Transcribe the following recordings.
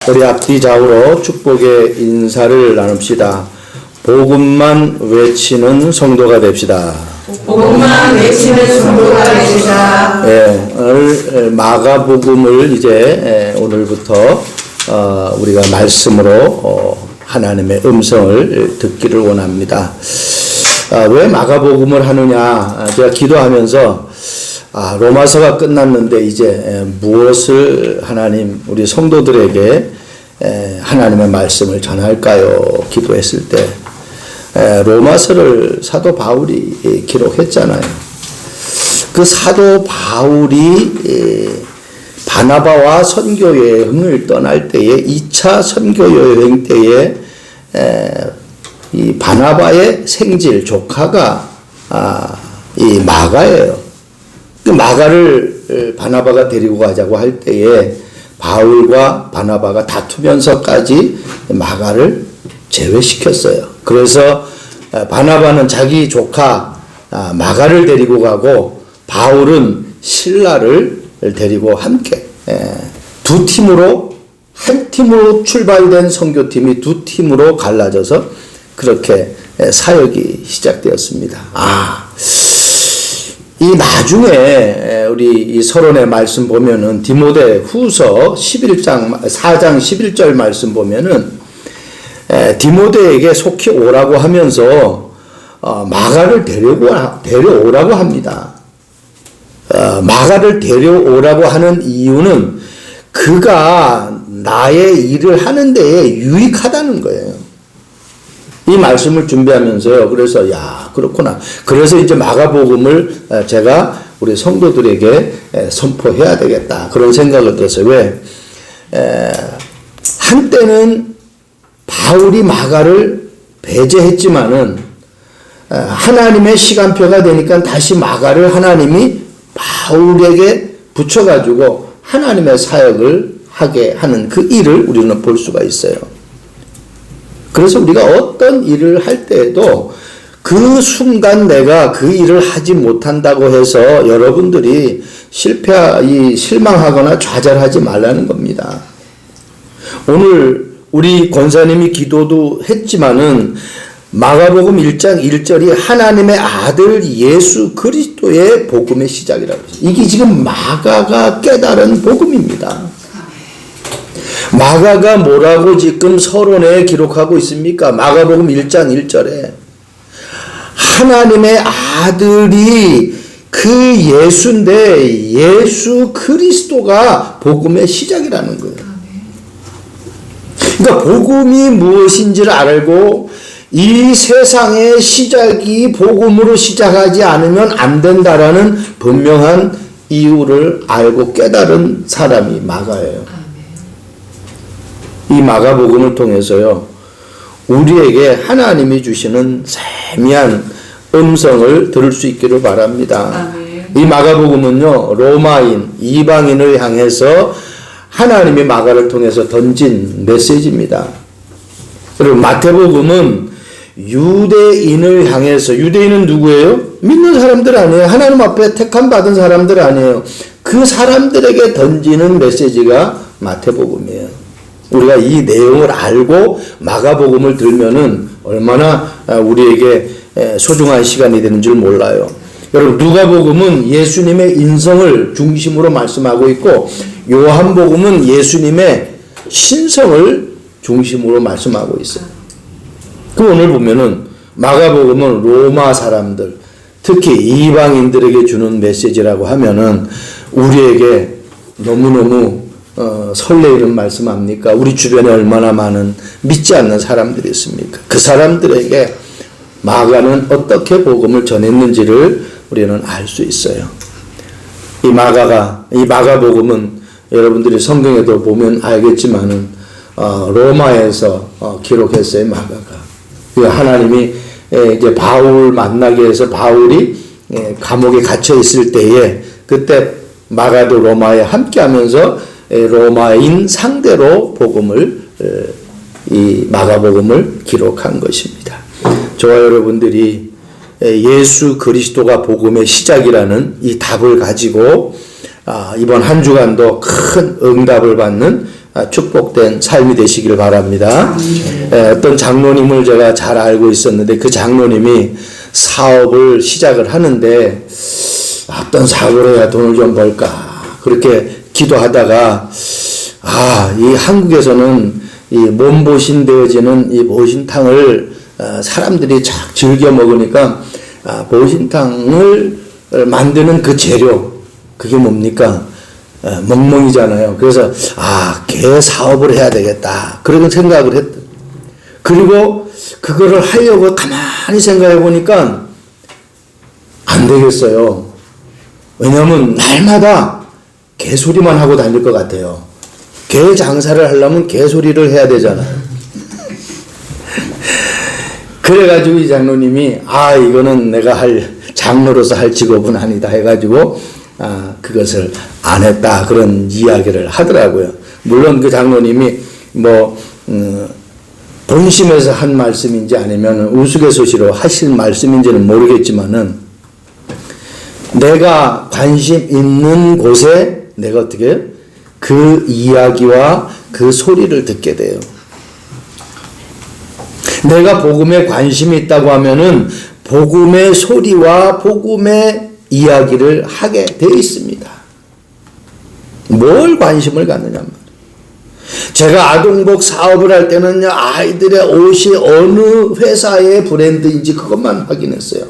우리 앞뒤 좌우로 축복의 인사를 나눕시다. 복음만 외치는 성도가 됩시다. 복음만 외치는 성도가 됩시다. 오늘 마가복음을 이제 오늘부터 우리가 말씀으로 하나님의 음성을 듣기를 원합니다. 왜 마가복음을 하느냐? 제가 기도하면서 로마서가 끝났는데 이제 무엇을 하나님 우리 성도들에게 하나님의 말씀을 전할까요? 기도했을 때 로마서를 사도 바울이 기록했잖아요. 그 사도 바울이 바나바와 선교 여행을 떠날 때에 2차 선교 여행 때에 이 바나바의 생질 조카가 이 마가예요. 그 마가를 바나바가 데리고 가자고 할 때에 바울과 바나바가 다투면서까지 마가를 제외시켰어요. 그래서 바나바는 자기 조카 마가를 데리고 가고 바울은 실라를 데리고 함께 두 팀으로 한 팀으로 출발된 선교팀이 두 팀으로 갈라져서 그렇게 사역이 시작되었습니다. 이 나중에 우리 이 서론의 말씀 보면은 디모데 후서 4장 11절 말씀 보면은 디모데에게 속히 오라고 하면서 마가를 데려오라고 합니다. 마가를 데려오라고 하는 이유는 그가 나의 일을 하는 데에 유익하다는 거예요. 이 말씀을 준비하면서요. 그래서 그렇구나. 그래서 이제 마가복음을 제가 우리 성도들에게 선포해야 되겠다. 그런 생각을 들었어요. 왜? 한때는 바울이 마가를 배제했지만은 하나님의 시간표가 되니까 다시 마가를 하나님이 바울에게 붙여가지고 하나님의 사역을 하게 하는 그 일을 우리는 볼 수가 있어요. 그래서 우리가 어떤 일을 할 때에도 그 순간 내가 그 일을 하지 못한다고 해서 여러분들이 실망하거나 좌절하지 말라는 겁니다. 오늘 우리 권사님이 기도도 했지만은 마가복음 1장 1절이 하나님의 아들 예수 그리스도의 복음의 시작이라고 했어요. 이게 지금 마가가 깨달은 복음입니다. 마가가 뭐라고 지금 서론에 기록하고 있습니까? 마가복음 1장 1절에 하나님의 아들이 그 예수인데 예수 그리스도가 복음의 시작이라는 거예요. 그러니까 복음이 무엇인지를 알고 이 세상의 시작이 복음으로 시작하지 않으면 안 된다라는 분명한 이유를 알고 깨달은 사람이 마가예요. 이 마가복음을 통해서요, 우리에게 하나님이 주시는 세미한 음성을 들을 수 있기를 바랍니다. 이 마가복음은요, 로마인, 이방인을 향해서 하나님이 마가를 통해서 던진 메시지입니다. 그리고 마태복음은 유대인을 향해서, 유대인은 누구예요? 믿는 사람들 아니에요. 하나님 앞에 택함 받은 사람들 아니에요. 그 사람들에게 던지는 메시지가 마태복음이에요. 우리가 이 내용을 알고 마가복음을 들면은 얼마나 우리에게 소중한 시간이 되는 줄 몰라요. 여러분, 누가복음은 예수님의 인성을 중심으로 말씀하고 있고 요한복음은 예수님의 신성을 중심으로 말씀하고 있어요. 그 오늘 보면은 마가복음은 로마 사람들, 특히 이방인들에게 주는 메시지라고 하면은 우리에게 너무너무 설레이는 말씀 아닙니까? 우리 주변에 얼마나 많은 믿지 않는 사람들이 있습니까? 그 사람들에게 마가는 어떻게 복음을 전했는지를 우리는 알 수 있어요. 이 마가복음은 여러분들이 성경에도 보면 알겠지만은 로마에서 기록했어요. 마가가. 하나님이 이제 바울 만나게 해서 바울이 감옥에 갇혀 있을 때에 그때 마가도 로마에 함께하면서 로마인 상대로 복음을 이 마가복음을 기록한 것입니다. 저와 여러분들이 예수 그리스도가 복음의 시작이라는 이 답을 가지고 이번 한 주간도 큰 응답을 받는 축복된 삶이 되시길 바랍니다. 어떤 장로님을 제가 잘 알고 있었는데 그 장로님이 사업을 시작을 하는데 어떤 사업을 해야 돈을 좀 벌까 그렇게 기도하다가 이 한국에서는 이 몸보신 되어지는 이 보신탕을 사람들이 착 즐겨 먹으니까 보신탕을 만드는 그 재료 그게 뭡니까? 멍멍이잖아요. 그래서 개 사업을 해야 되겠다 그런 생각을 했다. 그리고 그거를 하려고 가만히 생각해 보니까 안 되겠어요. 왜냐하면 날마다 개소리만 하고 다닐 것 같아요. 개 장사를 하려면 개소리를 해야 되잖아요. 그래가지고 이 장로님이 이거는 내가 장로로서 할 직업은 아니다 해가지고 그것을 안 했다 그런 이야기를 하더라고요. 물론 그 장로님이 본심에서 한 말씀인지 아니면 우스갯소리로 하신 말씀인지는 모르겠지만은 내가 관심 있는 곳에 내가 어떻게 그 이야기와 그 소리를 듣게 돼요. 내가 복음에 관심이 있다고 하면은 복음의 소리와 복음의 이야기를 하게 되어 있습니다. 뭘 관심을 갖느냐 말이에요. 제가 아동복 사업을 할 때는요, 아이들의 옷이 어느 회사의 브랜드인지 그것만 확인했어요.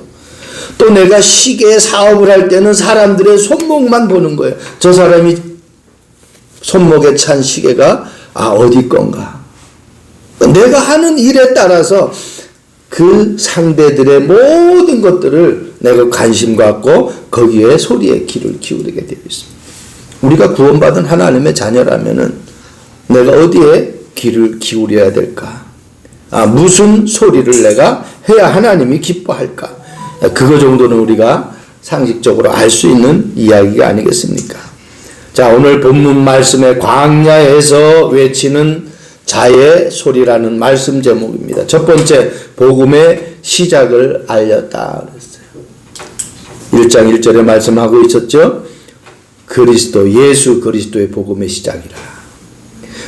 또 내가 시계 사업을 할 때는 사람들의 손목만 보는 거예요. 저 사람이 손목에 찬 시계가 어디 건가. 내가 하는 일에 따라서 그 상대들의 모든 것들을 내가 관심 갖고 거기에 소리에 귀를 기울이게 되어 있습니다. 우리가 구원받은 하나님의 자녀라면은 내가 어디에 귀를 기울여야 될까? 무슨 소리를 내가 해야 하나님이 기뻐할까? 그거 정도는 우리가 상식적으로 알 수 있는 이야기가 아니겠습니까? 자, 오늘 본문 말씀의 광야에서 외치는 자의 소리라는 말씀 제목입니다. 첫 번째, 복음의 시작을 알렸다 그랬어요. 1장 1절에 말씀하고 있었죠. 그리스도, 예수 그리스도의 복음의 시작이라.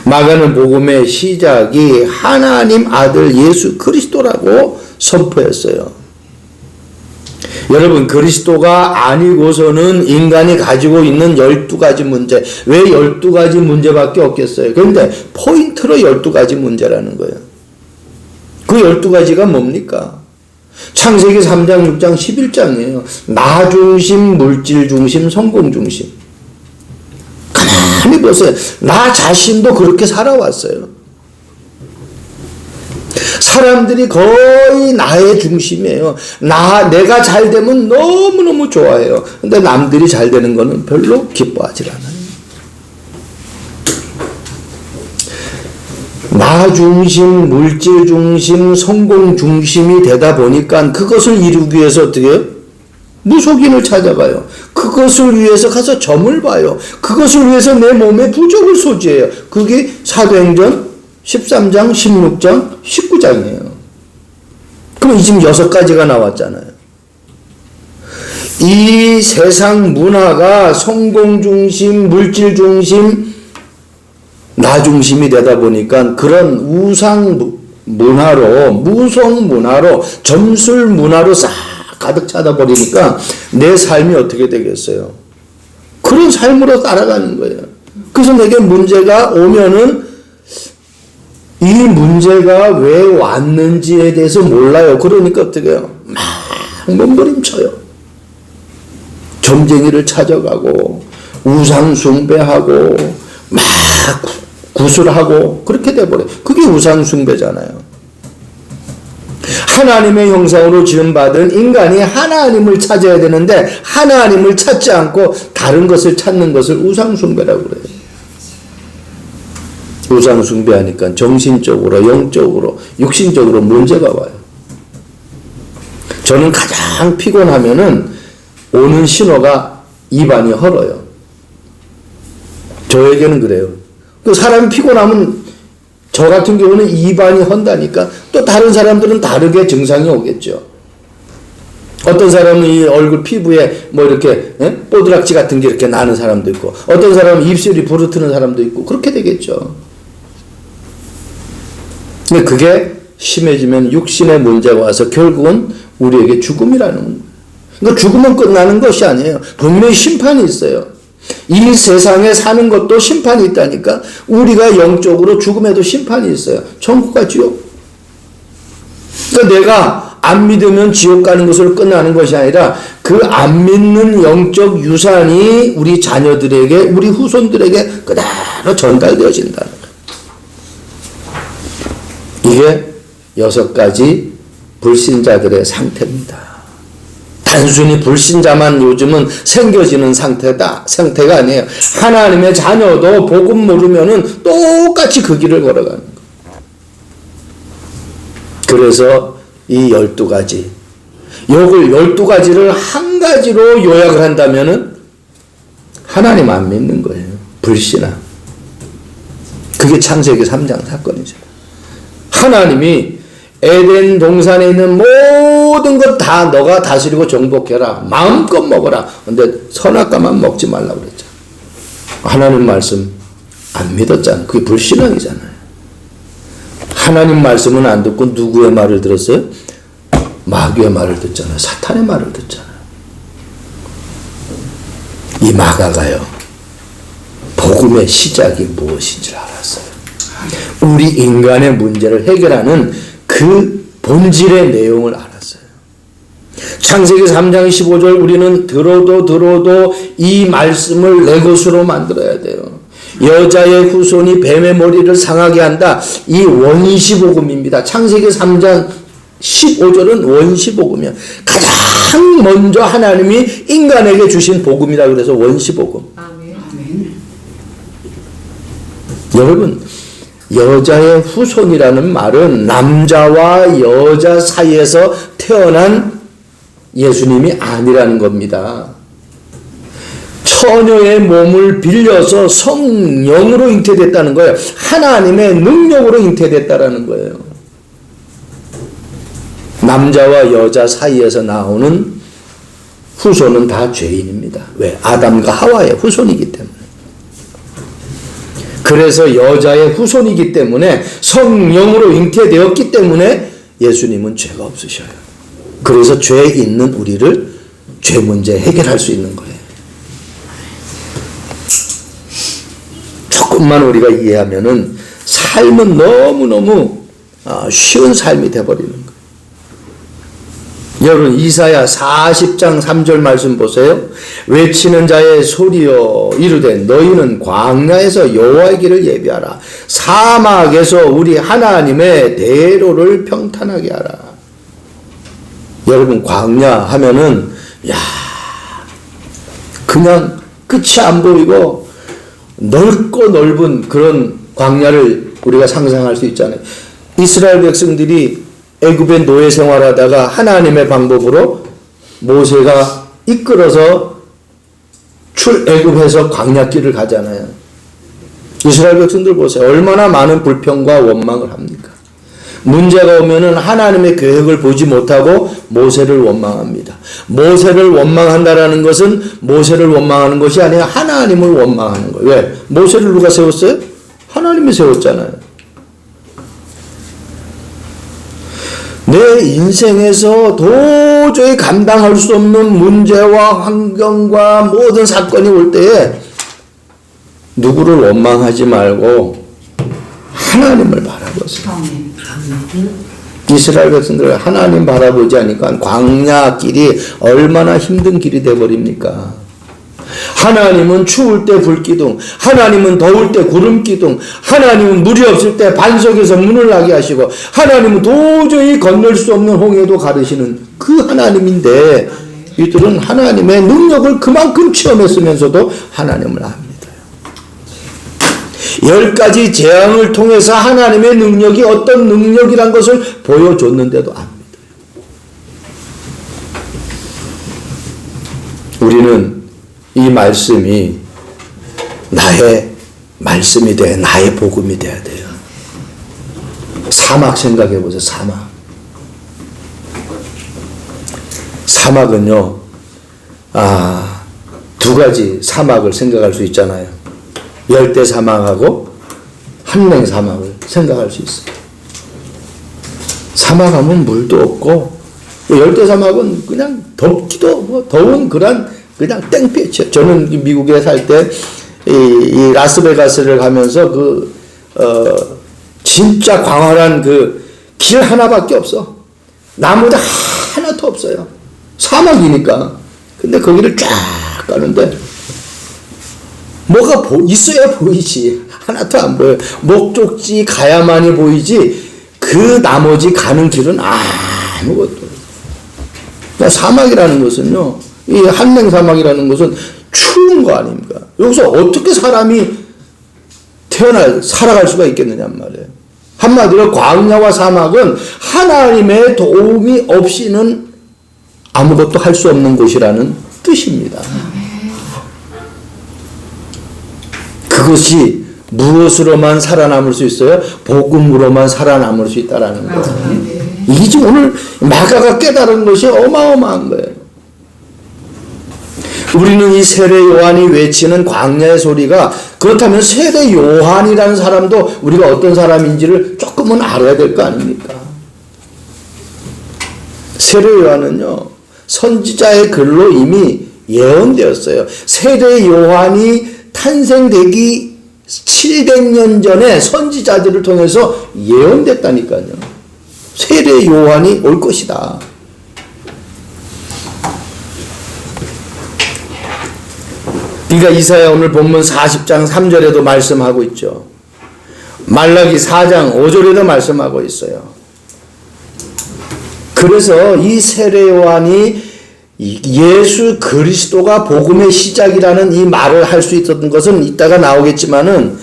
마가는 복음의 시작이 하나님 아들 예수 그리스도라고 선포했어요. 여러분, 그리스도가 아니고서는 인간이 가지고 있는 12가지 문제, 왜 12가지 문제밖에 없겠어요? 그런데 포인트로 12가지 문제라는 거예요. 그 12가지가 뭡니까? 창세기 3장, 6장, 11장이에요. 나 중심, 물질 중심, 성공 중심. 가만히 보세요. 나 자신도 그렇게 살아왔어요. 사람들이 거의 나의 중심이에요. 내가 잘 되면 너무너무 좋아해요. 근데 남들이 잘 되는 거는 별로 기뻐하지 않아요. 나 중심, 물질 중심, 성공 중심이 되다 보니까 그것을 이루기 위해서 어떻게 해요? 무속인을 찾아가요. 그것을 위해서 가서 점을 봐요. 그것을 위해서 내 몸에 부적을 소지해요. 그게 사도행전 13장, 16장, 19장이에요. 그럼 지금 6가지가 나왔잖아요. 이 세상 문화가 성공 중심, 물질 중심, 나 중심이 되다 보니까 그런 우상 문화로, 무속 문화로, 점술 문화로 싹 가득 차다 버리니까 내 삶이 어떻게 되겠어요? 그런 삶으로 따라가는 거예요. 그래서 내게 문제가 오면은 이 문제가 왜 왔는지에 대해서 몰라요. 그러니까 어떻게 해요? 막 몸부림쳐요. 점쟁이를 찾아가고 우상 숭배하고 막 구술하고 그렇게 돼버려요. 그게 우상 숭배잖아요. 하나님의 형상으로 지음받은 인간이 하나님을 찾아야 되는데 하나님을 찾지 않고 다른 것을 찾는 것을 우상 숭배라고 그래요. 우상 숭배하니까 정신적으로, 영적으로, 육신적으로 문제가 와요. 저는 가장 피곤하면은 오는 신호가 입안이 헐어요. 저에게는 그래요. 그 사람이 피곤하면 저 같은 경우는 입안이 헌다니까 또 다른 사람들은 다르게 증상이 오겠죠. 어떤 사람은 이 얼굴 피부에 뭐 이렇게 뽀드락지 같은 게 이렇게 나는 사람도 있고, 어떤 사람은 입술이 부르트는 사람도 있고, 그렇게 되겠죠. 근데 그게 심해지면 육신의 문제가 와서 결국은 우리에게 죽음이라는 거예요. 그러니까 죽으면 끝나는 것이 아니에요. 분명히 심판이 있어요. 이 세상에 사는 것도 심판이 있다니까. 우리가 영적으로 죽음에도 심판이 있어요. 천국과 지옥. 그러니까 내가 안 믿으면 지옥 가는 것으로 끝나는 것이 아니라 그 안 믿는 영적 유산이 우리 자녀들에게, 우리 후손들에게 그대로 전달되어진다는 거예요. 이게 6가지 불신자들의 상태입니다. 단순히 불신자만 요즘은 생겨지는 상태가 아니에요. 하나님의 자녀도 복음 모르면은 똑같이 그 길을 걸어가는 거예요. 그래서 이 12가지, 요걸 12가지를 한 가지로 요약을 한다면은 하나님 안 믿는 거예요. 불신앙. 그게 창세기 3장 사건이죠. 하나님이 에덴 동산에 있는 모든 것 다 너가 다스리고 정복해라. 마음껏 먹어라. 근데 선악과만 먹지 말라고 그랬죠. 하나님 말씀 안 믿었잖아요. 그게 불신앙이잖아요. 하나님 말씀은 안 듣고 누구의 말을 들었어요? 마귀의 말을 듣잖아요. 사탄의 말을 듣잖아요. 이 마가가요, 복음의 시작이 무엇인지 알았어요. 우리 인간의 문제를 해결하는 그 본질의 내용을 알았어요. 창세기 3장 15절 우리는 들어도 이 말씀을 내 것으로 만들어야 돼요. 여자의 후손이 뱀의 머리를 상하게 한다. 이 원시복음입니다. 창세기 3장 15절은 원시복음이야. 가장 먼저 하나님이 인간에게 주신 복음이다. 그래서 원시복음. 아멘. 여러분, 여자의 후손이라는 말은 남자와 여자 사이에서 태어난 예수님이 아니라는 겁니다. 처녀의 몸을 빌려서 성령으로 잉태됐다는 거예요. 하나님의 능력으로 잉태됐다라는 거예요. 남자와 여자 사이에서 나오는 후손은 다 죄인입니다. 왜? 아담과 하와의 후손이기 때문에. 그래서 여자의 후손이기 때문에 성령으로 잉태되었기 때문에 예수님은 죄가 없으셔요. 그래서 죄 있는 우리를 죄 문제 해결할 수 있는 거예요. 조금만 우리가 이해하면은 삶은 너무너무 쉬운 삶이 되어버리는 거예요. 여러분, 이사야 40장 3절 말씀 보세요. 외치는 자의 소리여 이르되 너희는 광야에서 여호와의 길을 예비하라. 사막에서 우리 하나님의 대로를 평탄하게 하라. 여러분, 광야 하면은 그냥 끝이 안 보이고 넓고 넓은 그런 광야를 우리가 상상할 수 있잖아요. 이스라엘 백성들이 애굽의 노예 생활하다가 하나님의 방법으로 모세가 이끌어서 출애굽해서 광야길을 가잖아요. 이스라엘 백성들 보세요. 얼마나 많은 불평과 원망을 합니까? 문제가 오면은 하나님의 계획을 보지 못하고 모세를 원망합니다. 모세를 원망한다라는 것은 모세를 원망하는 것이 아니라 하나님을 원망하는 거예요. 왜? 모세를 누가 세웠어요? 하나님이 세웠잖아요. 내 인생에서 도저히 감당할 수 없는 문제와 환경과 모든 사건이 올 때에 누구를 원망하지 말고 하나님을 바라보세요. 이스라엘 백성들 하나님 바라보지 않으니까 광야 길이 얼마나 힘든 길이 되어버립니까? 하나님은 추울 때 불기둥, 하나님은 더울 때 구름기둥, 하나님은 물이 없을 때 반석에서 문을 나게 하시고, 하나님은 도저히 건널 수 없는 홍해도 가르시는 그 하나님인데, 이들은 하나님의 능력을 그만큼 체험했으면서도 하나님을 안 믿어요. 10가지 재앙을 통해서 하나님의 능력이 어떤 능력이란 것을 보여줬는데도 안 믿어요. 우리는 이 말씀이 나의 말씀이 돼, 나의 복음이 돼야 돼요. 사막 생각해 보세요. 사막은요, 두 가지 사막을 생각할 수 있잖아요. 열대 사막하고 한랭 사막을 생각할 수 있어요. 사막하면 물도 없고, 열대 사막은 그냥 덥기도 더운 그냥 땡볕이에요. 저는 미국에 살 때 이 라스베가스를 가면서 진짜 광활한 길 하나밖에 없어. 나무도 하나도 없어요. 사막이니까. 근데 거기를 쫙 가는데 뭐가 있어야 보이지. 하나도 안 보여요. 목적지 가야만이 보이지 그 나머지 가는 길은 아무것도 없어요. 그러니까 사막이라는 것은요, 이 한랭 사막이라는 것은 추운 거 아닙니까? 여기서 어떻게 사람이 살아갈 수가 있겠느냐 말이에요. 한마디로 광야와 사막은 하나님의 도움이 없이는 아무것도 할 수 없는 곳이라는 뜻입니다. 그것이 무엇으로만 살아남을 수 있어요? 복음으로만 살아남을 수 있다라는 거예요. 이게 지금 오늘 마가가 깨달은 것이 어마어마한 거예요. 우리는 이 세례 요한이 외치는 광야의 소리가, 그렇다면 세례 요한이라는 사람도 우리가 어떤 사람인지를 조금은 알아야 될 거 아닙니까? 세례 요한은요, 선지자의 글로 이미 예언되었어요. 세례 요한이 탄생되기 700년 전에 선지자들을 통해서 예언됐다니까요. 세례 요한이 올 것이다. 그러니까 이사야 오늘 본문 40장 3절에도 말씀하고 있죠. 말라기 4장 5절에도 말씀하고 있어요. 그래서 이 세례 요한이 예수 그리스도가 복음의 시작이라는 이 말을 할 수 있었던 것은 이따가 나오겠지만은,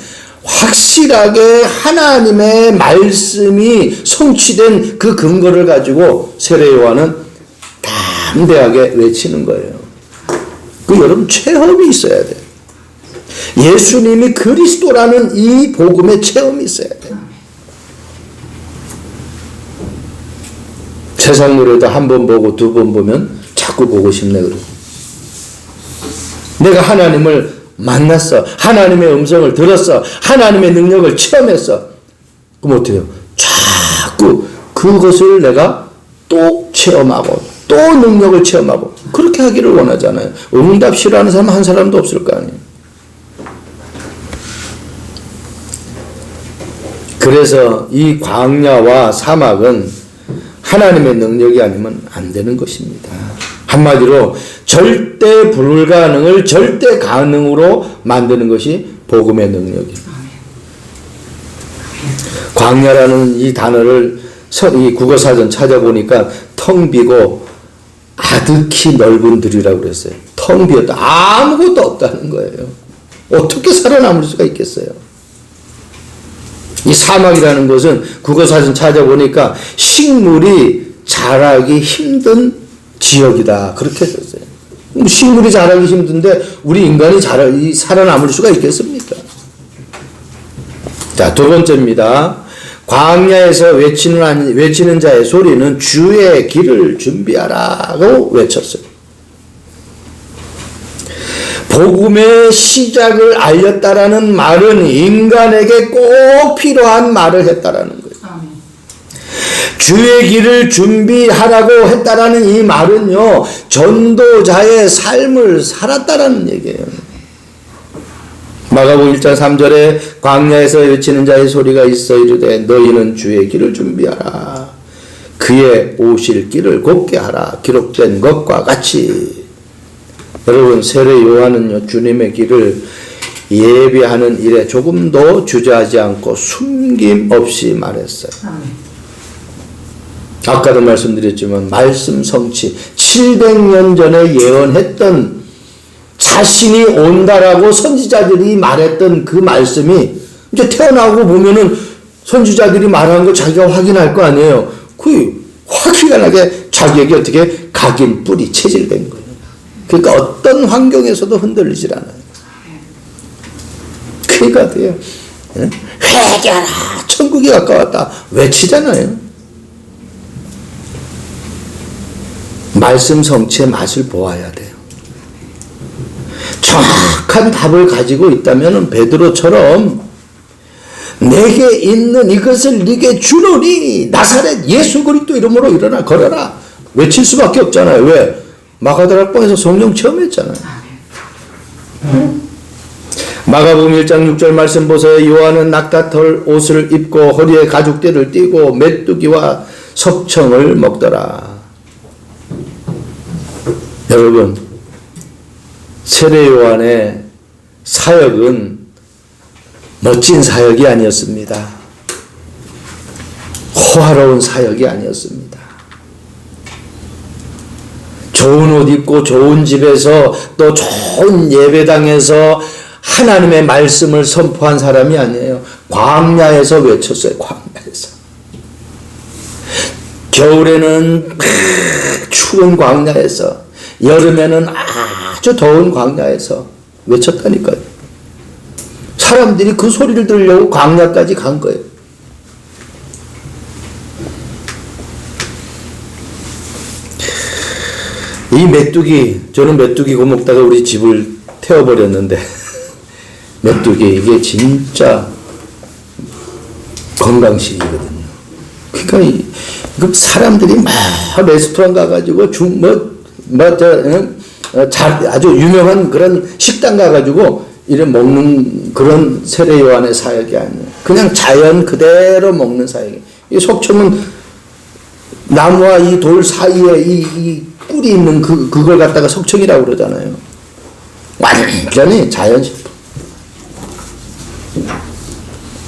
확실하게 하나님의 말씀이 성취된 그 근거를 가지고 세례 요한은 담대하게 외치는 거예요. 여러분 체험이 있어야 돼요. 예수님이 그리스도라는 이 복음의 체험이 있어야 돼요. 세상 노래도 한 번 보고 두 번 보면 자꾸 보고 싶네. 그러고 내가 하나님을 만났어, 하나님의 음성을 들었어, 하나님의 능력을 체험했어, 그럼 어떻게 해요? 자꾸 그것을 내가 또 체험하고 또 능력을 체험하고 그렇게 하기를 원하잖아요. 응답 싫어하는 사람 한 사람도 없을 거 아니에요. 그래서 이 광야와 사막은 하나님의 능력이 아니면 안 되는 것입니다. 한마디로 절대 불가능을 절대 가능으로 만드는 것이 복음의 능력이에요. 광야라는 이 단어를 이 국어사전 찾아보니까 텅 비고 아득히 넓은 들이라고 그랬어요. 텅 비었다. 아무것도 없다는 거예요. 어떻게 살아남을 수가 있겠어요? 이 사막이라는 것은 국어사전 찾아보니까 식물이 자라기 힘든 지역이다. 그렇게 썼어요. 식물이 자라기 힘든데 우리 인간이 살아남을 수가 있겠습니까? 자, 두 번째입니다. 광야에서 외치는 자의 소리는 주의 길을 준비하라고 외쳤어요. 복음의 시작을 알렸다라는 말은 인간에게 꼭 필요한 말을 했다라는 거예요. 주의 길을 준비하라고 했다라는 이 말은요, 전도자의 삶을 살았다라는 얘기예요. 마가복음 1장 3절에 광야에서 외치는 자의 소리가 있어 이르되 너희는 주의 길을 준비하라. 그의 오실 길을 곱게 하라. 기록된 것과 같이. 여러분, 세례 요한은요, 주님의 길을 예비하는 일에 조금도 주저하지 않고 숨김없이 말했어요. 아까도 말씀드렸지만 말씀 성취, 700년 전에 예언했던 자신이 온다라고 선지자들이 말했던 그 말씀이 이제 태어나고 보면은 선지자들이 말한 거 자기가 확인할 거 아니에요. 그 확실하게 자기에게 어떻게 각인 뿌리 체질된 거예요. 그러니까 어떤 환경에서도 흔들리질 않아요. 그러니까 돼요. 회개하라, 천국이 가까웠다 외치잖아요. 말씀 성취의 맛을 보아야 돼요. 정확한 답을 가지고 있다면 베드로처럼 내게 있는 이것을 네게 주노니 나사렛 예수 그리스도 이름으로 일어나 걸어라 외칠 수밖에 없잖아요. 왜? 마가다락방에서 성령 체험했잖아요. 마가복음 1장 6절 말씀 보세요. 요한은 낙타털 옷을 입고 허리에 가죽띠를 띠고 메뚜기와 석청을 먹더라. 여러분, 세례 요한의 사역은 멋진 사역이 아니었습니다. 호화로운 사역이 아니었습니다. 좋은 옷 입고 좋은 집에서 또 좋은 예배당에서 하나님의 말씀을 선포한 사람이 아니에요. 광야에서 외쳤어요. 광야에서. 겨울에는 추운 광야에서, 여름에는 아주 더운 광야에서 외쳤다니까요. 사람들이 그 소리를 들으려고 광야까지 간 거예요. 이 메뚜기, 저는 메뚜기 고먹다가 우리 집을 태워버렸는데 메뚜기 이게 진짜 건강식이거든요. 그러니까 사람들이 막 레스토랑 가가지고 아주 유명한 그런 식당 가가지고 이래 먹는 그런 세례 요한의 사역이 아니에요. 그냥 자연 그대로 먹는 사역이에요. 이 속초는 나무와 이 돌 사이에 이 꿀이 있는 그걸 갖다가 석청이라고 그러잖아요. 완전히 자연식품.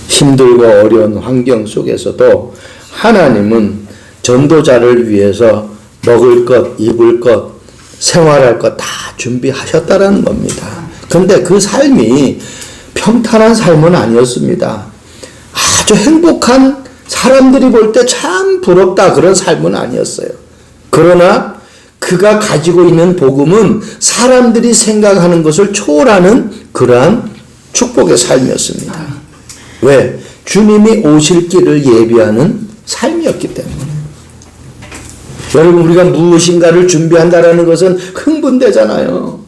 힘들고 어려운 환경 속에서도 하나님은 전도자를 위해서 먹을 것, 입을 것, 생활할 것 다 준비하셨다라는 겁니다. 그런데 그 삶이 평탄한 삶은 아니었습니다. 아주 행복한, 사람들이 볼 때 참 부럽다 그런 삶은 아니었어요. 그러나 그가 가지고 있는 복음은 사람들이 생각하는 것을 초월하는 그러한 축복의 삶이었습니다. 왜? 주님이 오실 길을 예비하는 삶이었기 때문에. 여러분, 우리가 무엇인가를 준비한다라는 것은 흥분되잖아요.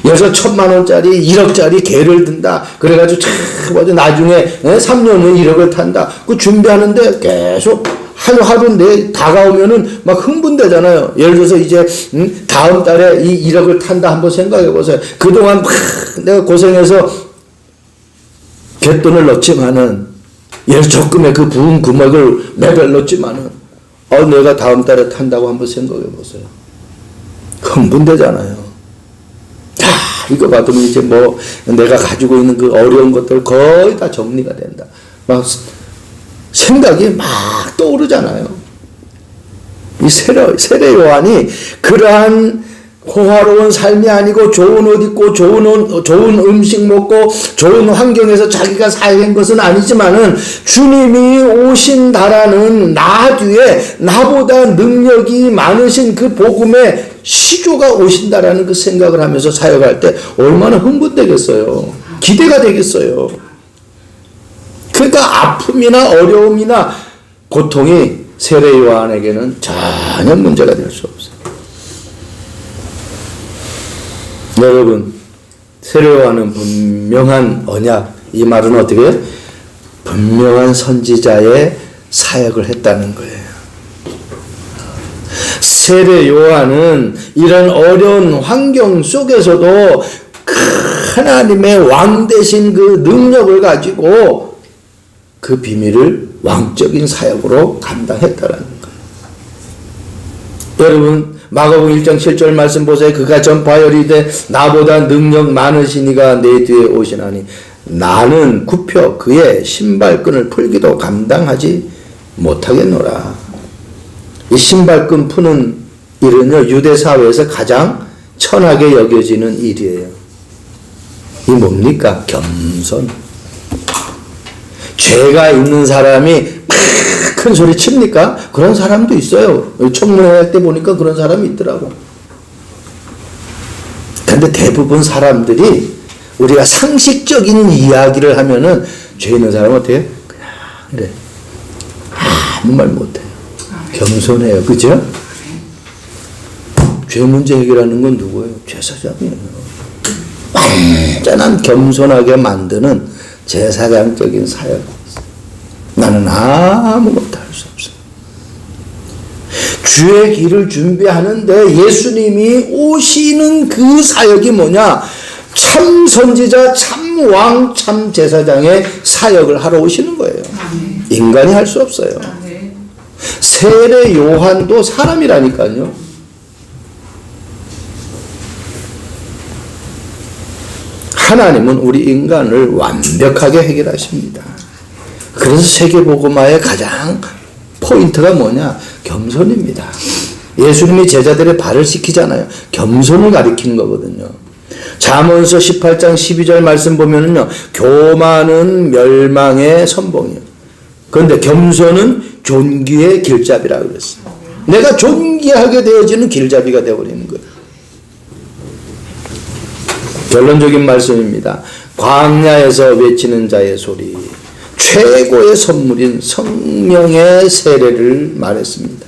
여기서 1,000,000원짜리 1억짜리 개를 든다. 그래가지고 참 나중에 3년 후에 1억을 탄다. 그 준비하는데 계속 하루 내 다가오면은 막 흥분되잖아요. 예를 들어서 이제 다음 달에 이 1억을 탄다 한번 생각해 보세요. 그동안 막 내가 고생해서 갯돈을 넣지만은 적금에 그 부은 금액을 매달 넣지만은 내가 다음 달에 탄다고 한번 생각해 보세요. 흥분되잖아요. 이거 받으면 이제 뭐 내가 가지고 있는 그 어려운 것들 거의 다 정리가 된다. 막 생각이 막 떠오르잖아요. 이 세례 요한이 그러한 호화로운 삶이 아니고 좋은 옷 입고 좋은 음식 먹고 좋은 환경에서 자기가 사역한 것은 아니지만은 주님이 오신다라는 나 뒤에 나보다 능력이 많으신 그 복음의 시조가 오신다라는 그 생각을 하면서 사역할 때 얼마나 흥분되겠어요. 기대가 되겠어요. 그러니까 아픔이나 어려움이나 고통이 세례 요한에게는 전혀 문제가 될 수 없어요. 여러분, 세례 요한은 분명한 언약, 이 말은 어떻게? 분명한 선지자의 사역을 했다는 거예요. 세례 요한은 이런 어려운 환경 속에서도 하나님의 왕 되신 그 능력을 가지고 그 비밀을 왕적인 사역으로 감당했다라는 거예요. 여러분, 마가복음 1장 7절 말씀 보세요. 그가 전파하여 이르되 나보다 능력 많으신 이가 내 뒤에 오시나니 나는 굽혀 그의 신발끈을 풀기도 감당하지 못하겠노라. 이 신발끈 푸는 일은요, 유대 사회에서 가장 천하게 여겨지는 일이에요. 이 뭡니까? 겸손. 죄가 있는 사람이 큰 소리 칩니까? 그런 사람도 있어요. 청문회 할 때 보니까 그런 사람이 있더라고. 근데 대부분 사람들이 우리가 상식적인 이야기를 하면은 죄 있는 사람은 어때요? 그냥 그래. 아무 말 못해요. 겸손해요. 그죠? 죄 문제 해결하는 건 누구예요? 제사장이에요. 완전한 겸손하게 만드는 제사장적인 사역. 나는 아무것도 할 수 없어요. 주의 길을 준비하는데 예수님이 오시는 그 사역이 뭐냐? 참 선지자, 참 왕, 참 제사장의 사역을 하러 오시는 거예요. 인간이 할 수 없어요. 세례 요한도 사람이라니까요. 하나님은 우리 인간을 완벽하게 해결하십니다. 그래서 세계복음화의 가장 포인트가 뭐냐? 겸손입니다. 예수님이 제자들의 발을 씻기잖아요. 겸손을 가리키는 거거든요. 잠언서 18장 12절 말씀 보면은요, 교만은 멸망의 선봉이에요. 그런데 겸손은 존귀의 길잡이라 그랬어요. 내가 존귀하게 되어지는 길잡이가 되어버리는 거예요. 결론적인 말씀입니다. 광야에서 외치는 자의 소리, 최고의 선물인 성령의 세례를 말했습니다.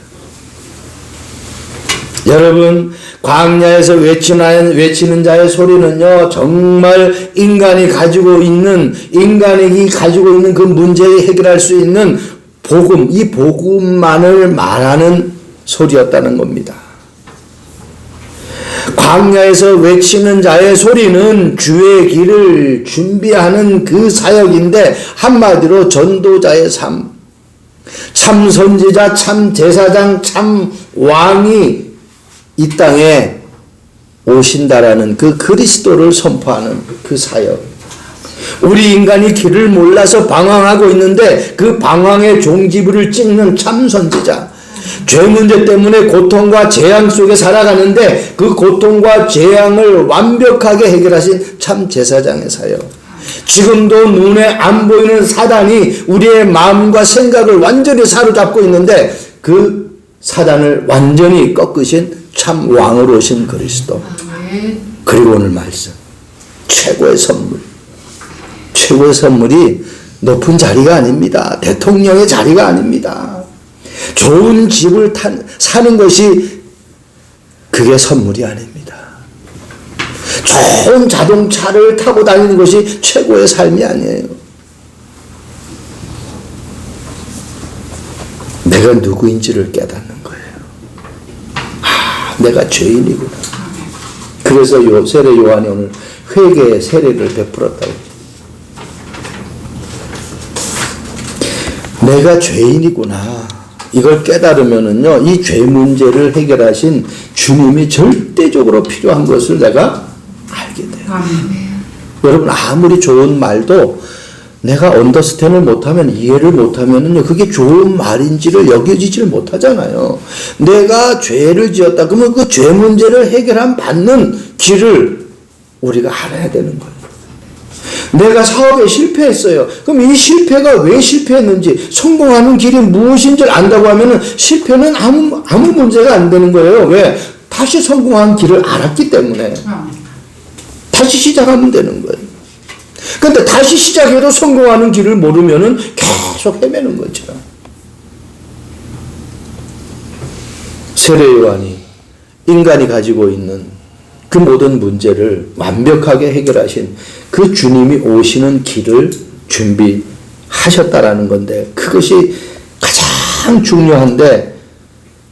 여러분, 광야에서 외치는 자의 소리는요, 정말 인간이 가지고 있는 그 문제를 해결할 수 있는 복음, 이 복음만을 말하는 소리였다는 겁니다. 광야에서 외치는 자의 소리는 주의 길을 준비하는 그 사역인데, 한마디로 전도자의 삶, 참 선지자, 참 제사장, 참 왕이 이 땅에 오신다라는 그 그리스도를 선포하는 그 사역. 우리 인간이 길을 몰라서 방황하고 있는데 그 방황의 종지부를 찍는 참 선지자. 죄 문제 때문에 고통과 재앙 속에 살아가는데 그 고통과 재앙을 완벽하게 해결하신 참 제사장의 사역. 지금도 눈에 안 보이는 사단이 우리의 마음과 생각을 완전히 사로잡고 있는데 그 사단을 완전히 꺾으신 참 왕으로 오신 그리스도. 그리고 오늘 말씀, 최고의 선물. 최고의 선물이 높은 자리가 아닙니다. 대통령의 자리가 아닙니다. 좋은 집을 사는 것이 그게 선물이 아닙니다. 좋은 자동차를 타고 다니는 것이 최고의 삶이 아니에요. 내가 누구인지를 깨닫는 거예요. 내가 죄인이구나. 그래서 세례 요한이 오늘 회개의 세례를 베풀었다고. 내가 죄인이구나. 이걸 깨달으면은요, 이 죄 문제를 해결하신 주님이 절대적으로 필요한 것을 내가 알게 돼요. 여러분, 아무리 좋은 말도 내가 언더스탠을 못하면, 이해를 못하면은요, 그게 좋은 말인지를 여겨지지를 못하잖아요. 내가 죄를 지었다. 그러면 그 죄 문제를 받는 길을 우리가 알아야 되는 거예요. 내가 사업에 실패했어요. 그럼 이 실패가 왜 실패했는지, 성공하는 길이 무엇인지를 안다고 하면은 실패는 아무 문제가 안 되는 거예요. 왜? 다시 성공한 길을 알았기 때문에. 다시 시작하면 되는 거예요. 근데 다시 시작해도 성공하는 길을 모르면은 계속 헤매는 거죠. 세례 요한이 인간이 가지고 있는 그 모든 문제를 완벽하게 해결하신 그 주님이 오시는 길을 준비하셨다라는 건데, 그것이 가장 중요한데,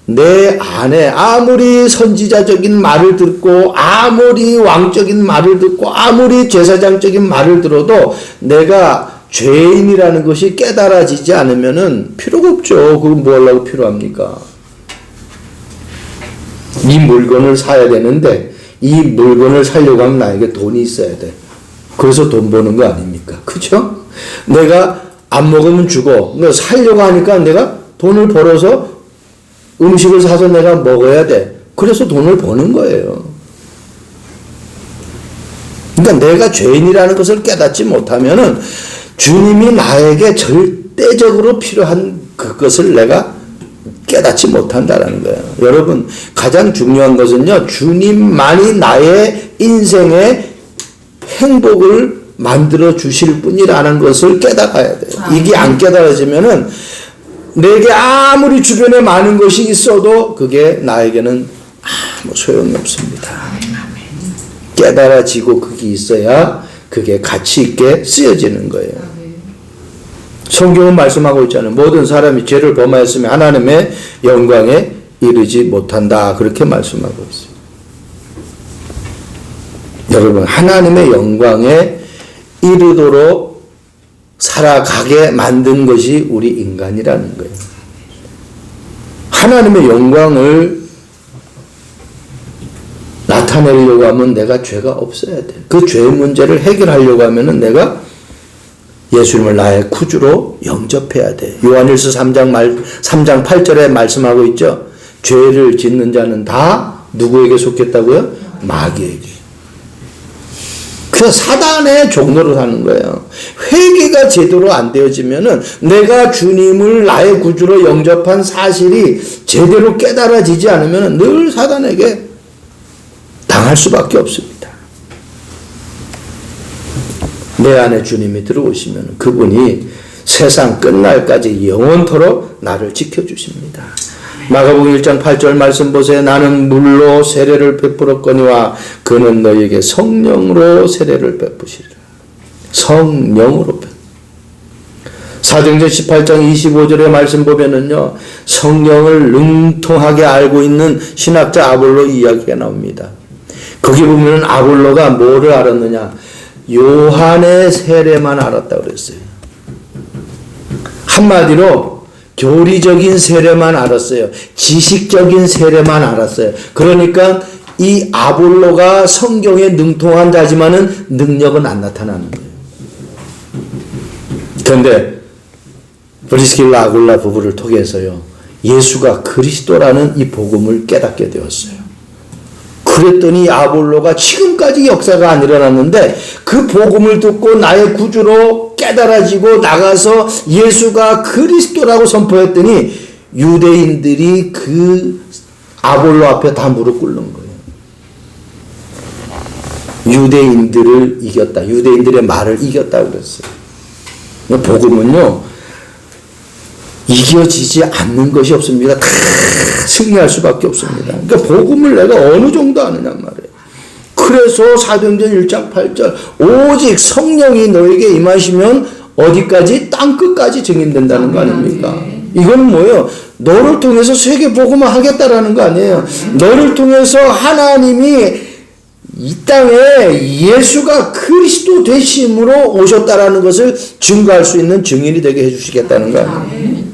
내 안에 아무리 선지자적인 말을 듣고 아무리 왕적인 말을 듣고 아무리 제사장적인 말을 들어도 내가 죄인이라는 것이 깨달아지지 않으면은 필요가 없죠. 그건 뭐 하려고 필요합니까? 이 물건을 사야 되는데 이 물건을 사려고 하면 나에게 돈이 있어야 돼. 그래서 돈 버는 거 아닙니까? 그죠? 내가 안 먹으면 죽어. 살려고 하니까 내가 돈을 벌어서 음식을 사서 내가 먹어야 돼. 그래서 돈을 버는 거예요. 그러니까 내가 죄인이라는 것을 깨닫지 못하면은 주님이 나에게 절대적으로 필요한 그것을 내가 깨닫지 못한다라는 거예요. 여러분, 가장 중요한 것은요, 주님만이 나의 인생의 행복을 만들어 주실 분이라는 것을 깨달아야 돼요. 이게 안 깨달아지면은 내게 아무리 주변에 많은 것이 있어도 그게 나에게는 아무 소용이 없습니다. 깨달아지고 그게 있어야 그게 가치 있게 쓰여지는 거예요. 성경은 말씀하고 있잖아요. 모든 사람이 죄를 범하였으면 하나님의 영광에 이르지 못한다. 그렇게 말씀하고 있어요. 여러분, 하나님의 영광에 이르도록 살아가게 만든 것이 우리 인간이라는 거예요. 하나님의 영광을 나타내려고 하면 내가 죄가 없어야 돼. 그 죄의 문제를 해결하려고 하면은 내가 예수님을 나의 구주로 영접해야 돼. 요한일서 3장 8절에 말씀하고 있죠. 죄를 짓는 자는 다 누구에게 속했다고요? 마귀에게. 그래서 사단의 종로로 사는 거예요. 회개가 제대로 안 되어지면은 내가 주님을 나의 구주로 영접한 사실이 제대로 깨달아지지 않으면은 늘 사단에게 당할 수밖에 없습니다. 내 안에 주님이 들어오시면 그분이 세상 끝날까지 영원토록 나를 지켜주십니다. 마가복음 1장 8절 말씀 보세요. 나는 물로 세례를 베풀었거니와 그는 너희에게 성령으로 세례를 베푸시리라. 성령으로 사도행전 18장 25절의 말씀 보면은요, 성령을 능통하게 알고 있는 신학자 아볼로 이야기가 나옵니다. 거기 보면은 아볼로가 뭐를 알았느냐? 요한의 세례만 알았다고 그랬어요. 한마디로 교리적인 세례만 알았어요. 지식적인 세례만 알았어요. 그러니까 이 아볼로가 성경에 능통한 자지만은 능력은 안 나타나는 거예요. 그런데 브리스길라 아굴라 부부를 통해서요, 예수가 그리스도라는 이 복음을 깨닫게 되었어요. 그랬더니 아볼로가 지금까지 역사가 안 일어났는데 그 복음을 듣고 나의 구주로 깨달아지고 나가서 예수가 그리스도라고 선포했더니 유대인들이 그 아볼로 앞에 다 무릎 꿇는 거예요. 유대인들을 이겼다. 유대인들의 말을 이겼다고 그랬어요. 복음은요, 이겨지지 않는 것이 없습니다. 다 승리할 수밖에 없습니다. 그러니까 복음을 내가 어느 정도 아느냐 말이에요. 그래서 사도행전 1장 8절 오직 성령이 너에게 임하시면 어디까지? 땅끝까지 증인된다는 거 아닙니까? 이건 뭐예요? 너를 통해서 세계 복음을 하겠다라는 거 아니에요. 너를 통해서 하나님이 이 땅에 예수가 그리스도 되심으로 오셨다라는 것을 증거할 수 있는 증인이 되게 해주시겠다는 거 아니에요.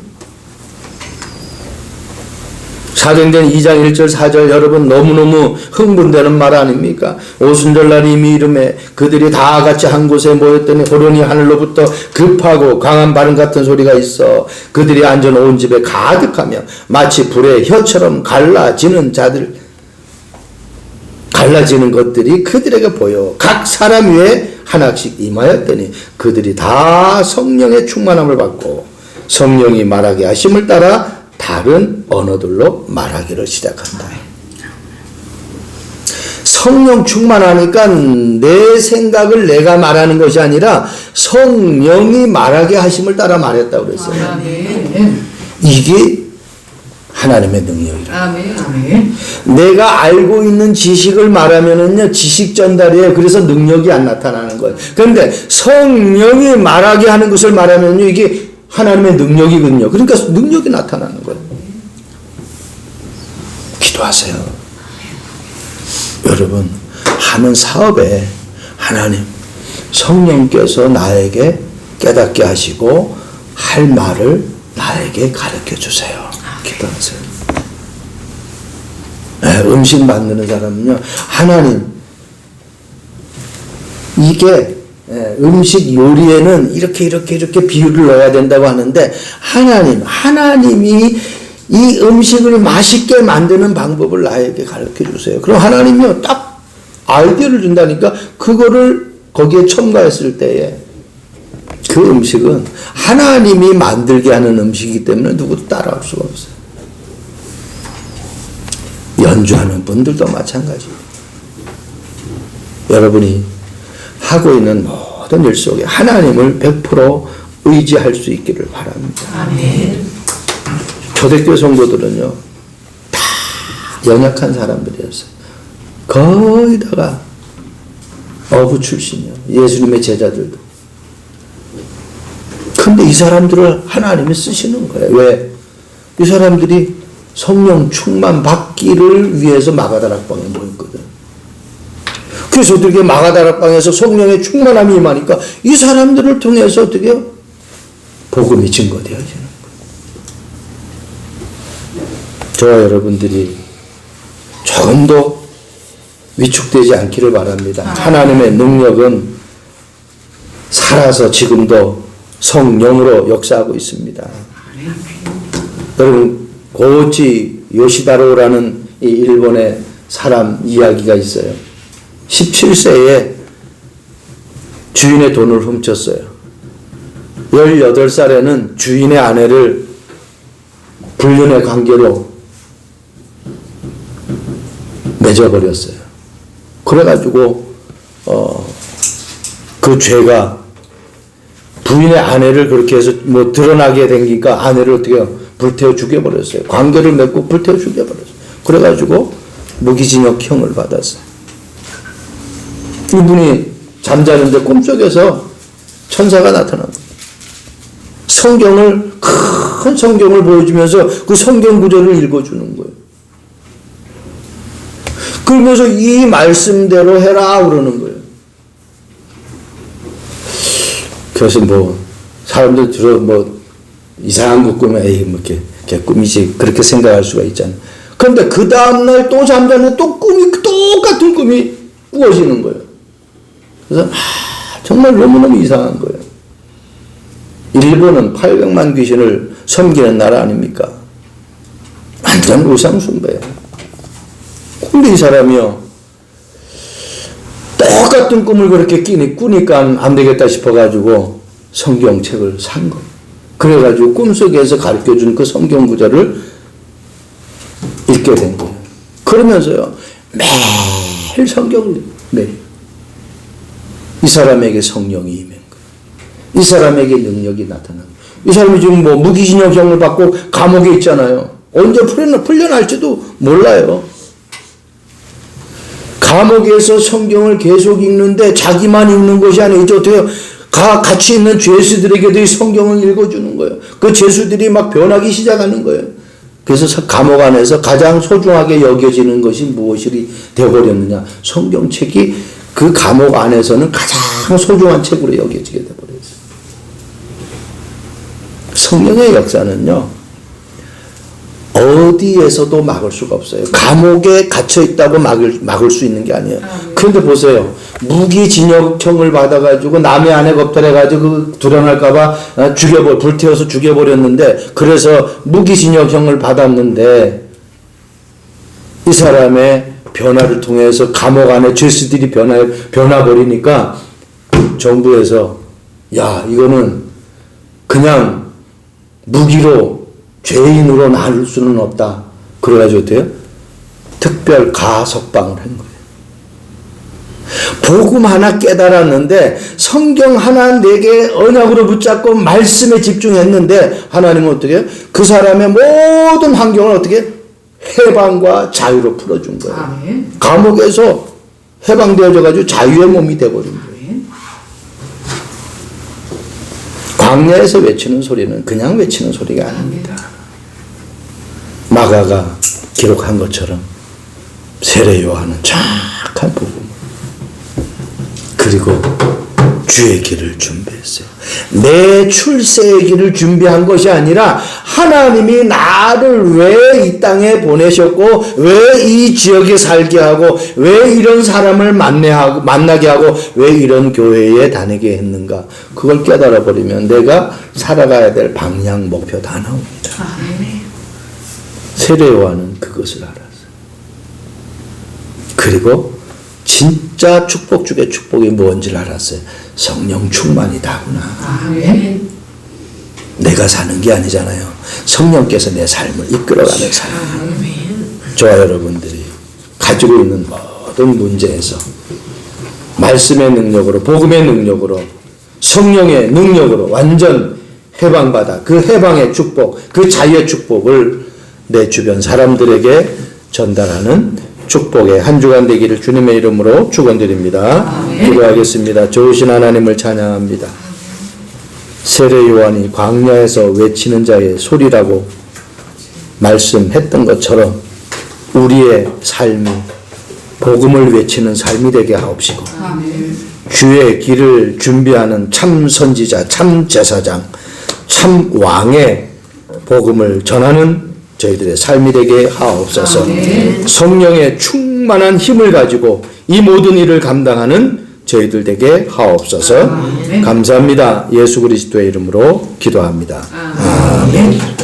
사도행전 2장 1절 4절 여러분 너무너무 흥분되는 말 아닙니까? 오순절날 이미 이름에 그들이 다 같이 한 곳에 모였더니 호련히 하늘로부터 급하고 강한 바람 같은 소리가 있어 그들이 앉은 온 집에 가득하며 마치 불의 혀처럼 갈라지는 것들이 그들에게 보여 각 사람 위에 하나씩 임하였더니 그들이 다 성령의 충만함을 받고 성령이 말하게 하심을 따라 다른 언어들로 말하기를 시작한다. 성령 충만하니까 내 생각을 내가 말하는 것이 아니라 성령이 말하게 하심을 따라 말했다고 그랬어요. 이게 하나님의 능력이라. 내가 알고 있는 지식을 말하면은요, 지식 전달이에요. 그래서 능력이 안 나타나는 거예요. 그런데 성령이 말하게 하는 것을 말하면요, 이게 하나님의 능력이거든요. 그러니까 능력이 나타나는 거예요. 기도하세요. 여러분, 하는 사업에 하나님, 성령께서 나에게 깨닫게 하시고 할 말을 나에게 가르쳐 주세요. 기도하세요. 음식 만드는 사람은요, 하나님, 이게 음식 요리에는 이렇게 비율을 넣어야 된다고 하는데 하나님이 이 음식을 맛있게 만드는 방법을 나에게 가르쳐 주세요. 그럼 하나님이요 딱 아이디어를 준다니까 그거를 거기에 첨가했을 때에 그 음식은 하나님이 만들게 하는 음식이기 때문에 누구도 따라올 수가 없어요. 연주하는 분들도 마찬가지예요. 여러분이 하고 있는 모든 일 속에 하나님을 100% 의지할 수 있기를 바랍니다. 아멘. 초대교회 성도들은요, 다 연약한 사람들이었어요. 거의 다가 어부 출신이요. 예수님의 제자들도. 근데 이 사람들을 하나님이 쓰시는 거예요. 왜? 이 사람들이 성령 충만 받기를 위해서 마가다락방에 모였거든. 그래서 어떻게 마가다락방에서 성령의 충만함이 임하니까 이 사람들을 통해서 어떻게 해요? 복음이 증거되어지는 거예요. 저와 여러분들이 조금도 위축되지 않기를 바랍니다. 하나님의 능력은 살아서 지금도 성령으로 역사하고 있습니다. 여러분 고치 요시다로라는 이 일본의 사람 이야기가 있어요. 17세에 주인의 돈을 훔쳤어요. 18살에는 주인의 아내를 불륜의 관계로 맺어버렸어요. 그래가지고 그 죄가 부인의 아내를 그렇게 해서 뭐 드러나게 되니까 아내를 어떻게 해요? 불태워 죽여버렸어요. 관계를 맺고 불태워 죽여버렸어요. 그래가지고 무기징역형을 받았어요. 이분이 잠자는데 꿈속에서 천사가 나타난 거예요. 성경을 큰 성경을 보여주면서 그 성경 구절을 읽어주는 거예요. 그러면서 이 말씀대로 해라 그러는 거예요. 그래서 뭐 사람들 들어 뭐 이상한 거 꾸면 에이 뭐 이렇게 꿈이지 그렇게 생각할 수가 있잖아요. 그런데 그 다음날 또 잠자는데 또 똑같은 꿈이 꾸어지는 거예요. 그래서 정말 너무너무 이상한 거예요. 일본은 800만 귀신을 섬기는 나라 아닙니까? 완전 우상숭배예요. 근데 이 사람이요 똑같은 꿈을 그렇게 꾸니까 안 되겠다 싶어가지고 성경책을 산 거예요. 그래가지고 꿈속에서 가르쳐준 그 성경 구절을 읽게 된 거예요. 그러면서요 매일 성경을 이 사람에게 성령이 임한 거예요. 이 사람에게 능력이 나타난 거예요. 이 사람이 지금 뭐 무기징역형을 받고 감옥에 있잖아요. 언제 풀려날지도 몰라요. 감옥에서 성경을 계속 읽는데 자기만 읽는 것이 아니죠. 어떻게 같이 있는 죄수들에게도 이 성경을 읽어주는 거예요. 그 죄수들이 막 변하기 시작하는 거예요. 그래서 감옥 안에서 가장 소중하게 여겨지는 것이 무엇이 되어버렸느냐. 성경책이 그 감옥 안에서는 가장 소중한 책으로 여겨지게 되어버렸어요. 성령의 역사는요. 어디에서도 막을 수가 없어요. 감옥에 갇혀 있다고 막을 수 있는 게 아니에요. 그런데 보세요. 무기징역형을 받아가지고 남의 아내 겁탈해가지고 드러날까봐 불태워서 죽여버렸는데 그래서 무기징역형을 받았는데 이 사람의 변화를 통해서 감옥 안에 죄수들이 변화버리니까 정부에서 야 이거는 그냥 무기로 죄인으로 나눌 수는 없다. 그래가지고 어때요? 특별 가석방을 한 거예요. 복음 하나 깨달았는데 성경 하나 내게 언약으로 붙잡고 말씀에 집중했는데 하나님은 어떻게 해요? 그 사람의 모든 환경을 어떻게 해방과 자유로 풀어준 거예요. 아멘. 감옥에서 해방되어져가지고 자유의 몸이 되어버린 거예요. 광야에서 외치는 소리는 그냥 외치는 소리가 아닙니다. 마가가 기록한 것처럼 세례 요한은 정확한 복음 그리고 주의 길을 준비했어요. 내 출세의 길을 준비한 것이 아니라 하나님이 나를 왜 이 땅에 보내셨고 왜 이 지역에 살게 하고 왜 이런 사람을 만나게 하고 왜 이런 교회에 다니게 했는가 그걸 깨달아 버리면 내가 살아가야 될 방향 목표 다 나옵니다. 세례 요한은 그것을 알았어요. 그리고 진짜 축복 중에 축복이 뭔지를 알았어요. 성령 충만이 다구나. 아멘. 내가 사는 게 아니잖아요. 성령께서 내 삶을 이끌어가는 사람. 아멘. 저와 여러분들이 가지고 있는 모든 문제에서 말씀의 능력으로 복음의 능력으로 성령의 능력으로 완전 해방받아 그 해방의 축복 그 자유의 축복을 내 주변 사람들에게 전달하는 축복의 한 주간 되기를 주님의 이름으로 축원드립니다. 기도하겠습니다. 좋으신 하나님을 찬양합니다. 세례 요한이 광야에서 외치는 자의 소리라고 말씀했던 것처럼 우리의 삶이 복음을 외치는 삶이 되게 하옵시고 주의 길을 준비하는 참 선지자, 참 제사장, 참 왕의 복음을 전하는 저희들의 삶이 되게 하옵소서. 성령의 충만한 힘을 가지고 이 모든 일을 감당하는 저희들 되게 하옵소서. 감사합니다. 예수 그리스도의 이름으로 기도합니다. 아멘.